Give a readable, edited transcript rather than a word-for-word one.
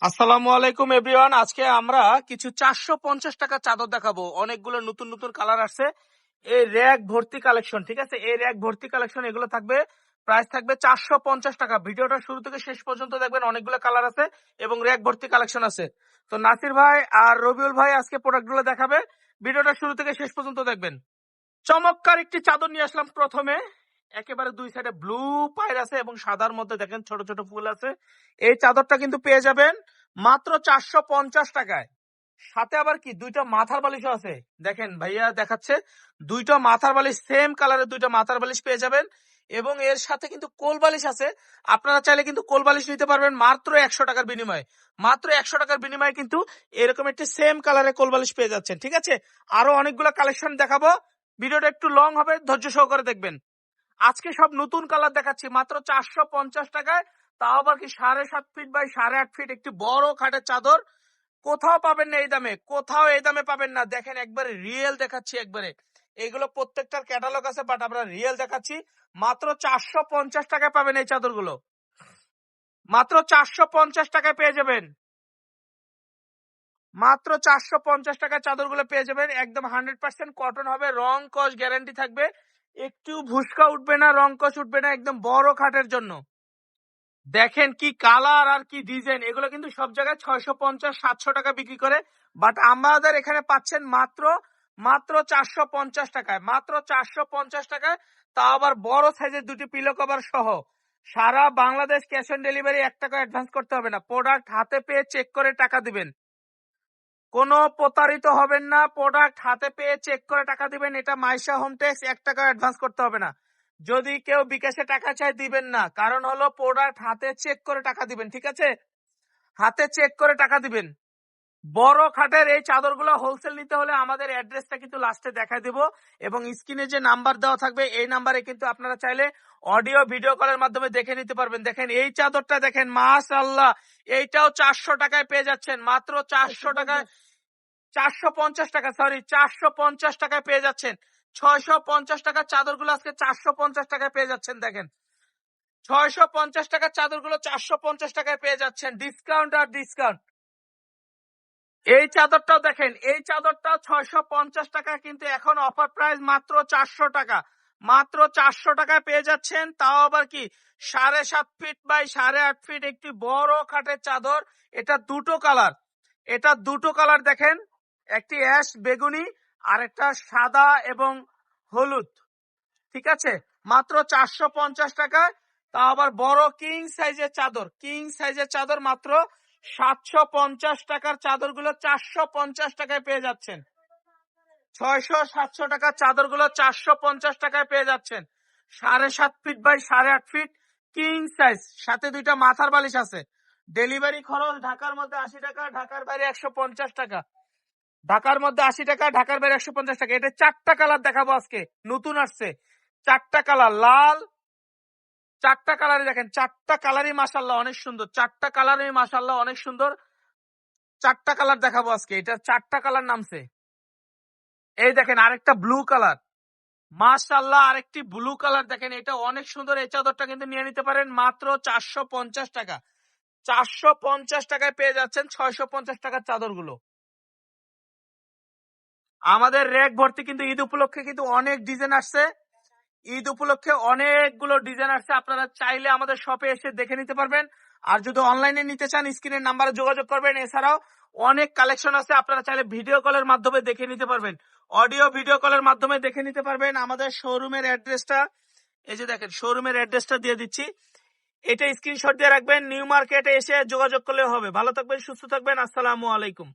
আসসালামু আলাইকুম এভরিওয়ান। আজকে আমরা কিছু 450 টাকা চাদর দেখাবো। অনেকগুলো নতুন নতুন কালার আসছে। এই র‍্যাক ভর্তি কালেকশন, ঠিক আছে? এই র‍্যাক ভর্তি কালেকশন এগুলো থাকবে, প্রাইস থাকবে 450 টাকা। ভিডিওটা শুরু থেকে শেষ পর্যন্ত দেখবেন, অনেকগুলো কালার আছে এবং র‍্যাক ভর্তি কালেকশন আছে। তো নাসির ভাই আর রবিউল ভাই আজকে প্রোডাক্টগুলো দেখাবে। ভিডিওটা শুরু থেকে শেষ পর্যন্ত দেখবেন। চমৎকার একটি চাদর নিয়ে আসলাম। প্রথমে একেবারে দুই সাইডে ব্লু পাইর আছে এবং সাদার মধ্যে দেখেন ছোট ছোট ফুল আছে। এই চাদরটা কিন্তু পেয়ে যাবেন মাত্র 450 টাকায়। সাথে আবার কি দুইটা মাথার বালিশও আছে। দেখেন ভাইয়া দেখাচ্ছে, দুইটা মাথার বালিশ, সেম কালারের দুইটা মাথার বালিশ পেয়ে যাবেন এবং এর সাথে কিন্তু কোল বালিশ আছে। আপনারা চাইলে কিন্তু কোল বালিশ নিতে পারবেন মাত্র 100 টাকার বিনিময়ে। মাত্র 100 টাকার বিনিময়ে কিন্তু এরকম একটি সেম কালারের কোল বালিশ পেয়ে যাচ্ছেন, ঠিক আছে? আরো অনেকগুলো কালেকশন দেখাবো। ভিডিওটা একটু লং হবে, ধৈর্য সহকারে দেখবেন। আজকে সব নতুন কালার দেখাচ্ছি মাত্র 450 টাকায়। তাও আবার কি 7.5 ফিট বাই 8.5 ফিট একটি বড় খাটের চাদর। কোথাও পাবেন না এই দামে, কোথাও এই দামে পাবেন না। দেখেন একবারে রিয়েল দেখাচ্ছি একবারে। এগুলো প্রত্যেকটার ক্যাটালগ আছে, বাট আমরা রিয়েল দেখাচ্ছি। মাত্র 450 টাকায় পাবেন এই চাদরগুলো। মাত্র 450 টাকায় পেয়ে যাবেন। মাত্র 450 টাকায় চাদরগুলো পেয়ে যাবেন। একদম 100% কটন হবে, রং কস গ্যারান্টি থাকবে। একটু ভুসকা উঠবে না, রং কস উঠবে না, একদম বড় খাটের জন্য। দেখেন কি কালার আর কি ডিজাইন। এগুলো কিন্তু সব জায়গায় 650-700 টাকা বিক্রি করে, বাট আমাদের এখানে পাচ্ছেন মাত্র মাত্র 450 টাকায়। মাত্র 450 টাকায়, তা আবার বড় সাইজের দুটি পিলো কভার সহ। সারা বাংলাদেশ ক্যাশ অন ডেলিভারি, 1 টাকা অ্যাডভান্স করতে হবে না। প্রোডাক্ট হাতে পেয়ে চেক করে টাকা দিবেন। কোনো প্রতারিত হবেন না, প্রোডাক্ট হাতে পেয়ে চেক করে টাকা দিবেন। এটা মাইশা হোম টেক্স, 1 টাকা অ্যাডভান্স করতে হবে না। যদি কেউ বিকাশে টাকা চায় দিবেন না, কারণ হলো প্রোডাক্ট হাতে চেক করে টাকা দিবেন, ঠিক আছে? হাতে চেক করে টাকা দিবেন। বড় খাটের এই চাদরগুলো হোলসেল নিতে হলে আমাদের অ্যাড্রেসটা কিন্তু লাস্টে দেখাই দেব এবং স্ক্রিনে যে নাম্বার দেওয়া থাকবে এই নাম্বারে কিন্তু আপনারা চাইলে অডিও ভিডিও কলের মাধ্যমে দেখে নিতে পারবেন। দেখেন এই চাদরটা দেখেন, মাশাআল্লাহ। এইটাও 400 টাকায় পেয়ে যাচ্ছেন। মাত্র 400 টাকায়, 450 টাকা, সরি 450 টাকায় পেয়ে যাচ্ছেন। 650 টাকার চাদরগুলো আজকে 450 টাকায় পেয়ে যাচ্ছেন। দেখেন 650 টাকার চাদরগুলো 450 টাকায় পেয়ে যাচ্ছেন। ডিসকাউন্ট আর ডিসকাউন্ট। এই চাদরটাও দেখেন, এই চাদরটা 650 টাকা, কিন্তু এখন অফার প্রাইস মাত্র 400 টাকা। মাত্র 400 টাকায় পেয়ে যাচ্ছেন। তাও আবার কি 7.5 ফিট বাই 8.5 ফিট একটি বড় খাটের চাদর। এটা দুটো কালার, এটা দুটো কালার দেখেন, একটি অ্যাশ বেগুনি আর একটা সাদা এবং হলুদ, ঠিক আছে? মাত্র 450 টাকায়। তা আবার বড় কিং সাইজের চাদর, কিং সাইজের চাদর মাত্র 750 টাকার চাদরগুলো 450 টাকায় পেয়ে যাচ্ছেন। 600-700 টাকার চাদরগুলো 450 টাকায় পেয়ে যাচ্ছেন। 7.5 feet by 8.5 feet king size, সাথে দুইটা মাথার বালিশ আছে। ডেলিভারি খরচ ঢাকার মধ্যে 80 টাকা, ঢাকার বাইরে 150 টাকা। ঢাকার মধ্যে 80 টাকা, ঢাকার বাইরে 150 টাকা। এটা 4টা কালার দেখাবো আজকে, নতুন আসছে 4টা কালার। লাল, 4টা কালারই দেখেন, 4টা কালারই মাশাআল্লাহ অনেক সুন্দর। 4টা কালারই মাশাআল্লাহ অনেক সুন্দর। 4টা কালার দেখাবো আজকে, এটা 4টা কালার নামছে। এই দেখেন আরেকটা ব্লু কালার, মাশাআল্লাহ আরেকটি ব্লু কালার দেখেন, এটা অনেক সুন্দর। এই চাদরটা কিন্তু নিয়ে নিতে পারেন মাত্র 450 টাকা। 450 টাকায় পেয়ে যাচ্ছেন 650 টাকার চাদরগুলো। আমাদের র‍্যাক ভর্তি কিন্তু ঈদ উপলক্ষে কিন্তু অনেক ডিজাইন আসছে। ঈদ উপলক্ষে অনেকগুলো ডিজাইন আসছে, আপনারা চাইলে আমাদের শপে এসে দেখে নিতে পারবেন। আর যদি অনলাইনে নিতে চান স্ক্রিনের নাম্বারে যোগাযোগ করবেন। এছাড়াও অনেক কালেকশন আছে, আপনারা চাইলে ভিডিও কলের মাধ্যমে দেখে নিতে পারবেন, অডিও ভিডিও কলের মাধ্যমে দেখে নিতে পারবেন। আমাদের শোরুমের অ্যাড্রেসটা এই যে দেখেন, শোরুমের অ্যাড্রেসটা দিয়ে দিচ্ছি, এটা স্ক্রিনশট দিয়ে রাখবেন। নিউ মার্কেটে এসে যোগাযোগ করলে হবে। ভালো থাকবেন, সুস্থ থাকবেন। আসসালামু আলাইকুম।